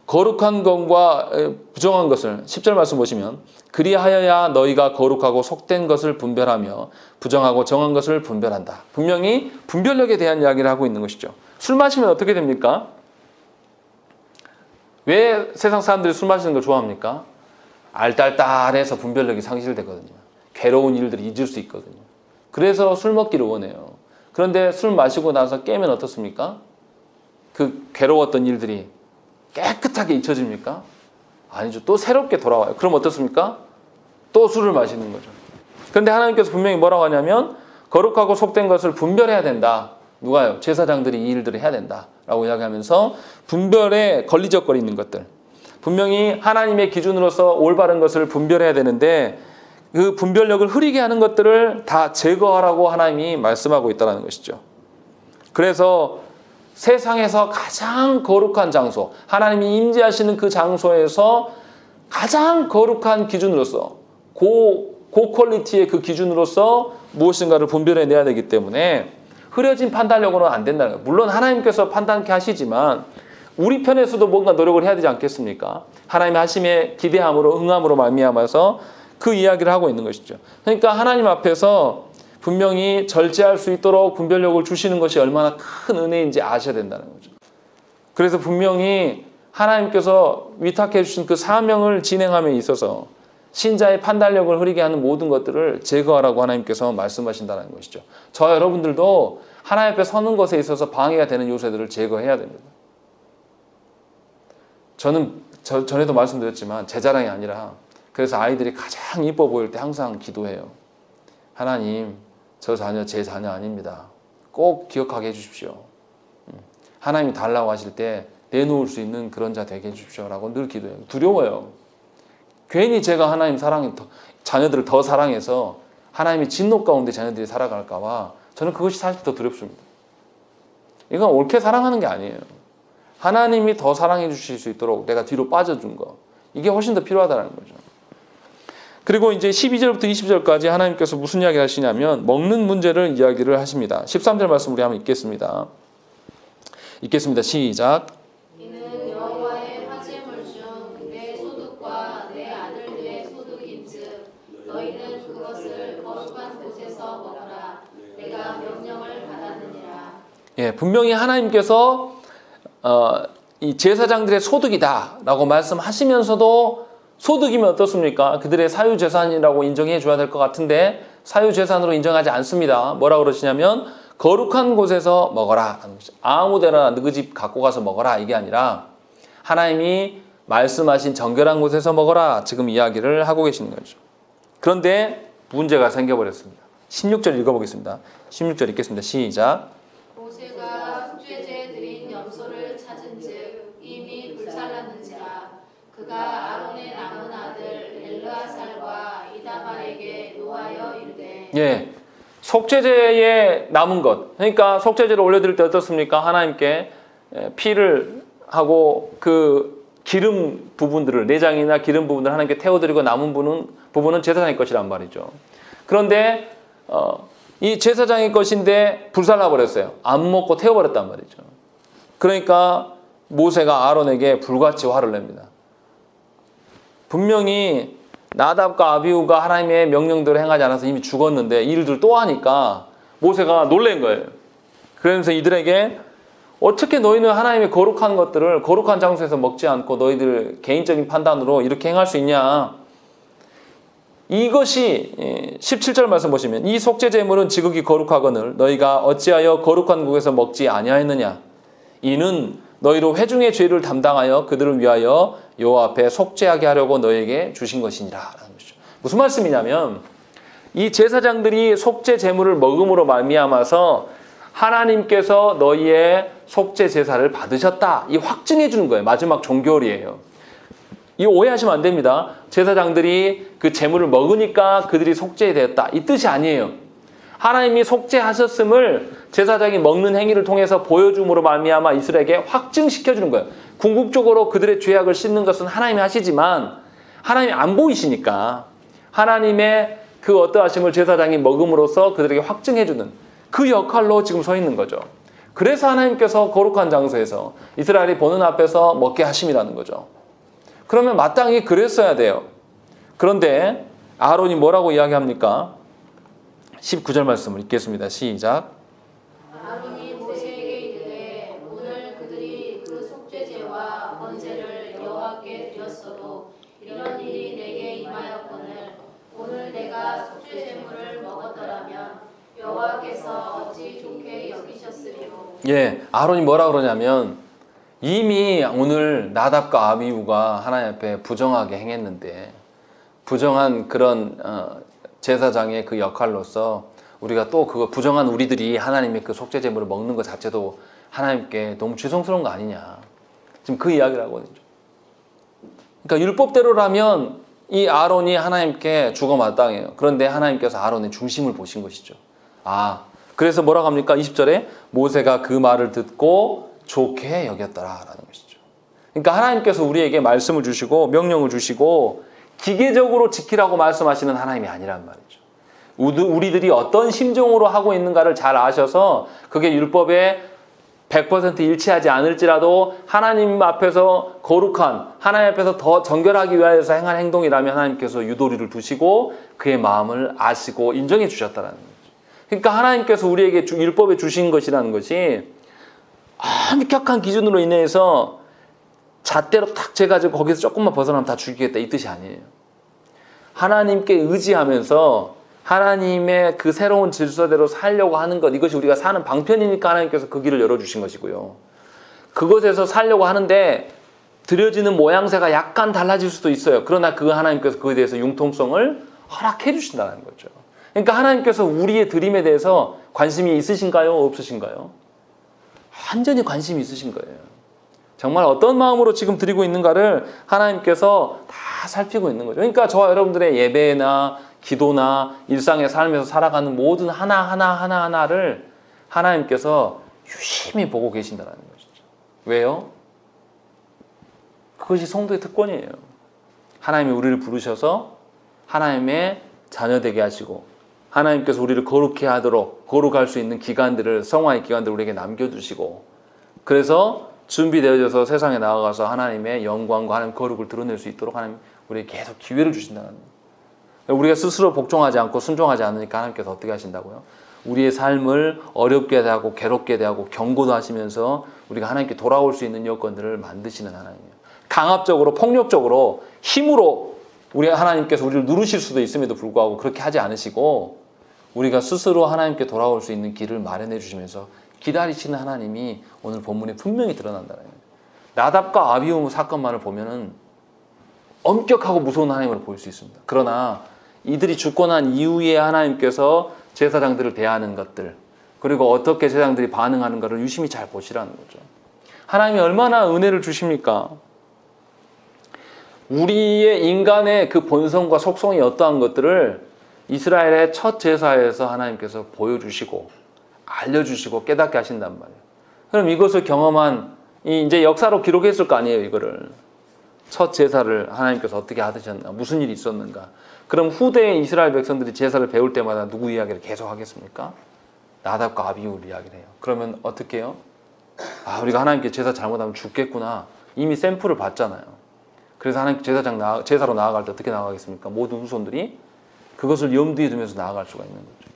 거룩한 것과 부정한 것을 10절 말씀 보시면 그리하여야 너희가 거룩하고 속된 것을 분별하며 부정하고 정한 것을 분별한다. 분명히 분별력에 대한 이야기를 하고 있는 것이죠. 술 마시면 어떻게 됩니까? 왜 세상 사람들이 술 마시는 걸 좋아합니까? 알딸딸해서 분별력이 상실되거든요. 괴로운 일들을 잊을 수 있거든요. 그래서 술 먹기를 원해요. 그런데 술 마시고 나서 깨면 어떻습니까? 그 괴로웠던 일들이 깨끗하게 잊혀집니까? 아니죠. 또 새롭게 돌아와요. 그럼 어떻습니까? 또 술을 마시는 거죠. 그런데 하나님께서 분명히 뭐라고 하냐면 거룩하고 속된 것을 분별해야 된다. 누가요? 제사장들이 이 일들을 해야 된다 라고 이야기하면서 분별에 걸리적거리는 것들, 분명히 하나님의 기준으로서 올바른 것을 분별해야 되는데 그 분별력을 흐리게 하는 것들을 다 제거하라고 하나님이 말씀하고 있다는 것이죠. 그래서 세상에서 가장 거룩한 장소, 하나님이 임재하시는 그 장소에서 가장 거룩한 기준으로서 고퀄리티의 그 기준으로서 무엇인가를 분별해내야 되기 때문에 흐려진 판단력으로는 안 된다는 거예요. 물론 하나님께서 판단케 하시지만 우리 편에서도 뭔가 노력을 해야 되지 않겠습니까? 하나님의 하심에 기대함으로 응함으로 말미암아서 그 이야기를 하고 있는 것이죠. 그러니까 하나님 앞에서 분명히 절제할 수 있도록 분별력을 주시는 것이 얼마나 큰 은혜인지 아셔야 된다는 거죠. 그래서 분명히 하나님께서 위탁해 주신 그 사명을 진행함에 있어서 신자의 판단력을 흐리게 하는 모든 것들을 제거하라고 하나님께서 말씀하신다는 것이죠. 저와 여러분들도 하나님 앞에 서는 것에 있어서 방해가 되는 요소들을 제거해야 됩니다. 저는 전에도 말씀드렸지만 제 자랑이 아니라 그래서 아이들이 가장 이뻐 보일 때 항상 기도해요. 하나님, 저 자녀 제 자녀 아닙니다. 꼭 기억하게 해주십시오. 하나님이 달라고 하실 때 내놓을 수 있는 그런 자 되게 해주십시오 라고 늘 기도해요. 두려워요. 괜히 제가 하나님 자녀들을 더 사랑해서 하나님의 진노 가운데 자녀들이 살아갈까 봐 저는 그것이 사실 더 두렵습니다. 이건 옳게 사랑하는 게 아니에요. 하나님이 더 사랑해 주실 수 있도록 내가 뒤로 빠져준 거, 이게 훨씬 더 필요하다는 거죠. 그리고 이제 12절부터 20절까지 하나님께서 무슨 이야기를 하시냐면 먹는 문제를 이야기를 하십니다. 13절 말씀 우리 한번 읽겠습니다. 읽겠습니다. 시작. 이는 여호와의 화제물 중 내 소득과 내 아들들의 소득인즉 너희는 그것을 거룩한 곳에서 먹으라. 내가 명령을 받았느니라. 예, 분명히 하나님께서 이 제사장들의 소득이다라고 말씀하시면서도 소득이면 어떻습니까? 그들의 사유재산이라고 인정해 줘야 될 것 같은데 사유재산으로 인정하지 않습니다. 뭐라고 그러시냐면 거룩한 곳에서 먹어라. 아무데나 너희 집 갖고 가서 먹어라. 이게 아니라 하나님이 말씀하신 정결한 곳에서 먹어라. 지금 이야기를 하고 계시는 거죠. 그런데 문제가 생겨버렸습니다. 16절 읽어보겠습니다. 16절 읽겠습니다. 시작. 모세가 속죄제 드린 염소를 찾은즉 이미 불살랐는지라. 그가 아론의 남은 아들 엘르아살과 이다말에게 노하여 이르되. 예, 속죄제에 남은 것. 그러니까 속죄제를 올려드릴 때 어떻습니까? 하나님께 피를 하고 그 기름 부분들을 내장이나 기름 부분들을 하나님께 태워드리고 남은 부분은 제사장의 것이란 말이죠. 그런데 이 제사장의 것인데 불살라 버렸어요. 안 먹고 태워버렸단 말이죠. 그러니까 모세가 아론에게 불같이 화를 냅니다. 분명히 나답과 아비후가 하나님의 명령대로 행하지 않아서 이미 죽었는데 이 일들 또 하니까 모세가 놀란 거예요. 그러면서 이들에게 어떻게 너희는 하나님의 거룩한 것들을 거룩한 장소에서 먹지 않고 너희들 개인적인 판단으로 이렇게 행할 수 있냐. 이것이 17절 말씀 보시면 이 속죄제물은 지극히 거룩하거늘 너희가 어찌하여 거룩한 곳에서 먹지 아니하였느냐. 이는 너희로 회중의 죄를 담당하여 그들을 위하여 여호와 앞에 속죄하게 하려고 너희에게 주신 것이니라. 라는 것이죠. 무슨 말씀이냐면 이 제사장들이 속죄 제물을 먹음으로 말미암아서 하나님께서 너희의 속죄 제사를 받으셨다. 이 확증해 주는 거예요. 마지막 종결이에요. 이 오해하시면 안 됩니다. 제사장들이 그 제물을 먹으니까 그들이 속죄되었다. 이 뜻이 아니에요. 하나님이 속죄하셨음을 제사장이 먹는 행위를 통해서 보여줌으로 말미암아 이스라엘에게 확증시켜주는 거예요. 궁극적으로 그들의 죄악을 씻는 것은 하나님이 하시지만 하나님이 안 보이시니까 하나님의 그 어떠하심을 제사장이 먹음으로써 그들에게 확증해주는 그 역할로 지금 서 있는 거죠. 그래서 하나님께서 거룩한 장소에서 이스라엘이 보는 앞에서 먹게 하심이라는 거죠. 그러면 마땅히 그랬어야 돼요. 그런데 아론이 뭐라고 이야기합니까? 19절 말씀을 읽겠습니다. 시작. 아론이 모세에게 이르되 오늘 그들이 그 속죄제와 번제를 여호와께 드렸어도 이런 일이 내게 임하였거늘 오늘 내가 속죄제물을 먹었더라면 여호와께서 어찌 좋게 여기셨으리요. 예, 아론이 뭐라 그러냐면 이미 오늘 나답과 아비후가 하나님 앞에 부정하게 행했는데 부정한 그런 제사장의 그 역할로서 우리가 또 그거 부정한 우리들이 하나님의 그 속죄제물을 먹는 것 자체도 하나님께 너무 죄송스러운 거 아니냐. 지금 그 이야기를 하거든요. 그러니까 율법대로라면 이 아론이 하나님께 죽어 마땅해요. 그런데 하나님께서 아론의 중심을 보신 것이죠. 그래서 뭐라고 합니까? 20절에 모세가 그 말을 듣고 좋게 여겼더라라는 것이죠. 그러니까 하나님께서 우리에게 말씀을 주시고 명령을 주시고 기계적으로 지키라고 말씀하시는 하나님이 아니란 말이죠. 우리들이 어떤 심정으로 하고 있는가를 잘 아셔서 그게 율법에 100% 일치하지 않을지라도 하나님 앞에서 거룩한, 하나님 앞에서 더 정결하기 위해서 행한 행동이라면 하나님께서 유도리를 두시고 그의 마음을 아시고 인정해 주셨다는 거죠. 그러니까 하나님께서 우리에게 율법에 주신 것이라는 것이 엄격한 기준으로 인해서 잣대로 탁 재가지고 거기서 조금만 벗어나면 다 죽이겠다 이 뜻이 아니에요. 하나님께 의지하면서 하나님의 그 새로운 질서대로 살려고 하는 것, 이것이 우리가 사는 방편이니까 하나님께서 그 길을 열어주신 것이고요. 그것에서 살려고 하는데 드려지는 모양새가 약간 달라질 수도 있어요. 그러나 그 하나님께서 그에 대해서 융통성을 허락해 주신다는 거죠. 그러니까 하나님께서 우리의 드림에 대해서 관심이 있으신가요? 없으신가요? 완전히 관심이 있으신 거예요. 정말 어떤 마음으로 지금 드리고 있는가를 하나님께서 다 살피고 있는 거죠. 그러니까 저와 여러분들의 예배나 기도나 일상의 삶에서 살아가는 모든 하나하나를 하나님께서 유심히 보고 계신다는 것이죠. 왜요? 그것이 성도의 특권이에요. 하나님이 우리를 부르셔서 하나님의 자녀 되게 하시고 하나님께서 우리를 거룩해 하도록 거룩할 수 있는 기간들을 성화의 기간들을 우리에게 남겨두시고 그래서 준비되어져서 세상에 나아가서 하나님의 영광과 하나님 거룩을 드러낼 수 있도록 하나님 우리에게 계속 기회를 주신다는 거예요. 우리가 스스로 복종하지 않고 순종하지 않으니까 하나님께서 어떻게 하신다고요? 우리의 삶을 어렵게 하고 괴롭게 하고 경고도 하시면서 우리가 하나님께 돌아올 수 있는 여건들을 만드시는 하나님이에요. 강압적으로 폭력적으로 힘으로 우리 하나님께서 우리를 누르실 수도 있음에도 불구하고 그렇게 하지 않으시고 우리가 스스로 하나님께 돌아올 수 있는 길을 마련해 주시면서 기다리시는 하나님이 오늘 본문에 분명히 드러난다는 거예요. 나답과 아비후 사건만을 보면은 엄격하고 무서운 하나님을 볼 수 있습니다. 그러나 이들이 죽고 난 이후에 하나님께서 제사장들을 대하는 것들 그리고 어떻게 제사장들이 반응하는가를 유심히 잘 보시라는 거죠. 하나님이 얼마나 은혜를 주십니까? 우리의 인간의 그 본성과 속성이 어떠한 것들을 이스라엘의 첫 제사에서 하나님께서 보여주시고 알려주시고 깨닫게 하신단 말이에요. 그럼 이것을 경험한 이제 역사로 기록했을 거 아니에요. 이거를 첫 제사를 하나님께서 어떻게 하셨나 무슨 일이 있었는가. 그럼 후대의 이스라엘 백성들이 제사를 배울 때마다 누구 이야기를 계속 하겠습니까? 나답과 아비후 이야기를 해요. 그러면 어떻게 해요? 아, 우리가 하나님께 제사 잘못하면 죽겠구나. 이미 샘플을 봤잖아요. 그래서 하나님 제사로 나아갈 때 어떻게 나아가겠습니까? 모든 후손들이 그것을 염두에 두면서 나아갈 수가 있는 거죠.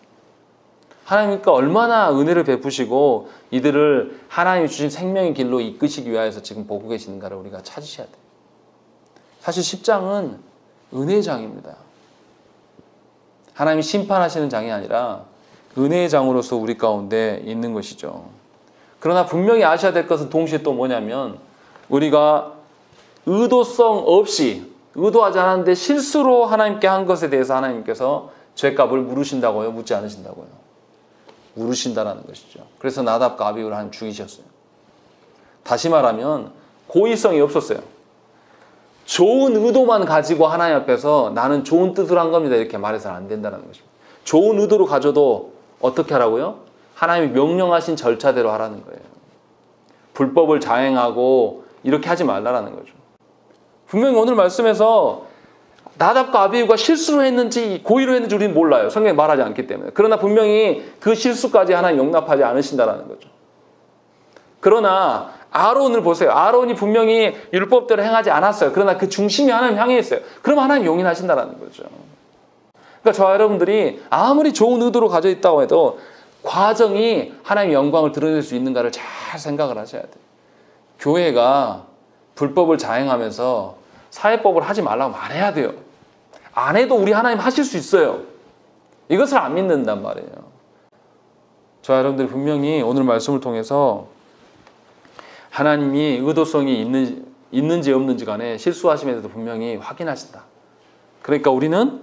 하나님께서 얼마나 은혜를 베푸시고 이들을 하나님이 주신 생명의 길로 이끄시기 위하여서 지금 보고 계시는가를 우리가 찾으셔야 돼요. 사실 10장은 은혜의 장입니다. 하나님이 심판하시는 장이 아니라 은혜의 장으로서 우리 가운데 있는 것이죠. 그러나 분명히 아셔야 될 것은 동시에 또 뭐냐면 우리가 의도성 없이 의도하지 않았는데 실수로 하나님께 한 것에 대해서 하나님께서 죄값을 물으신다고요? 묻지 않으신다고요? 물으신다라는 것이죠. 그래서 나답과 아비후를 하나님 죽이셨어요. 다시 말하면 고의성이 없었어요. 좋은 의도만 가지고 하나님 앞에서 나는 좋은 뜻으로 한 겁니다 이렇게 말해서는 안 된다는 것입니다. 좋은 의도로 가져도 어떻게 하라고요? 하나님이 명령하신 절차대로 하라는 거예요. 불법을 자행하고 이렇게 하지 말라라는 거죠. 분명히 오늘 말씀에서 나답과 아비후가 실수로 했는지 고의로 했는지 우리는 몰라요. 성경에 말하지 않기 때문에. 그러나 분명히 그 실수까지 하나님 용납하지 않으신다라는 거죠. 그러나 아론을 보세요. 아론이 분명히 율법대로 행하지 않았어요. 그러나 그 중심이 하나님 향해 있어요. 그럼 하나님 용인하신다라는 거죠. 그러니까 저와 여러분들이 아무리 좋은 의도로 가져 있다고 해도 과정이 하나님의 영광을 드러낼 수 있는가를 잘 생각을 하셔야 돼요. 교회가 불법을 자행하면서 사회법을 하지 말라고 말해야 돼요. 안 해도 우리 하나님 하실 수 있어요. 이것을 안 믿는단 말이에요. 저와 여러분들이 분명히 오늘 말씀을 통해서 하나님이 의도성이 있는지 없는지 간에 실수하심에도 분명히 확인하신다. 그러니까 우리는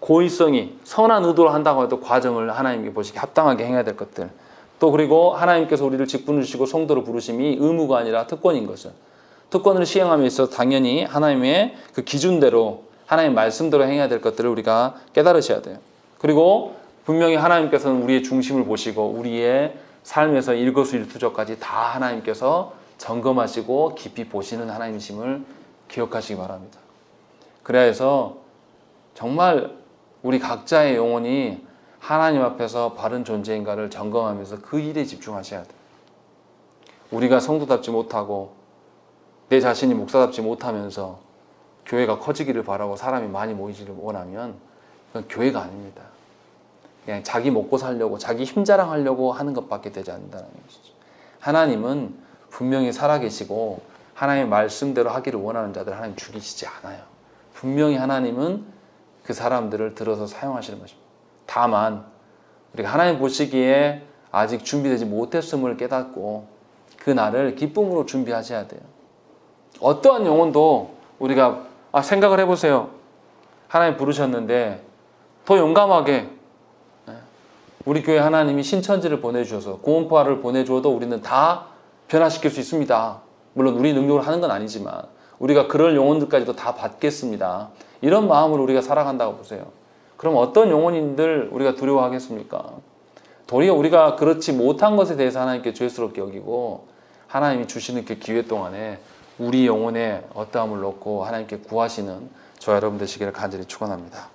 고의성이 선한 의도로 한다고 해도 과정을 하나님께 보시기 합당하게 행해야 될 것들 또 그리고 하나님께서 우리를 직분을 주시고 성도로 부르심이 의무가 아니라 특권인 것을 특권을 시행함에 있어서 당연히 하나님의 그 기준대로 하나님의 말씀대로 행해야 될 것들을 우리가 깨달으셔야 돼요. 그리고 분명히 하나님께서는 우리의 중심을 보시고 우리의 삶에서 일거수일투족까지 다 하나님께서 점검하시고 깊이 보시는 하나님이심을 기억하시기 바랍니다. 그래야 해서 정말 우리 각자의 영혼이 하나님 앞에서 바른 존재인가를 점검하면서 그 일에 집중하셔야 돼요. 우리가 성도답지 못하고 내 자신이 목사답지 못하면서 교회가 커지기를 바라고 사람이 많이 모이기를 원하면 그건 교회가 아닙니다. 그냥 자기 먹고 살려고 자기 힘 자랑하려고 하는 것밖에 되지 않는다는 것이죠. 하나님은 분명히 살아계시고 하나님의 말씀대로 하기를 원하는 자들 하나님 죽이시지 않아요. 분명히 하나님은 그 사람들을 들어서 사용하시는 것입니다. 다만 우리가 하나님 보시기에 아직 준비되지 못했음을 깨닫고 그 날을 기쁨으로 준비하셔야 돼요. 어떠한 영혼도 우리가 생각을 해보세요. 하나님 부르셨는데 더 용감하게 우리 교회 하나님이 신천지를 보내주셔서 구원파를 보내주어도 우리는 다 변화시킬 수 있습니다. 물론 우리 능력으로 하는 건 아니지만 우리가 그럴 영혼들까지도 다 받겠습니다. 이런 마음으로 우리가 살아간다고 보세요. 그럼 어떤 영혼인들 우리가 두려워하겠습니까? 도리어 우리가 그렇지 못한 것에 대해서 하나님께 죄스럽게 여기고 하나님이 주시는 그 기회 동안에 우리 영혼에 어떠함을 놓고 하나님께 구하시는 저와 여러분 되시기를 간절히 축원합니다.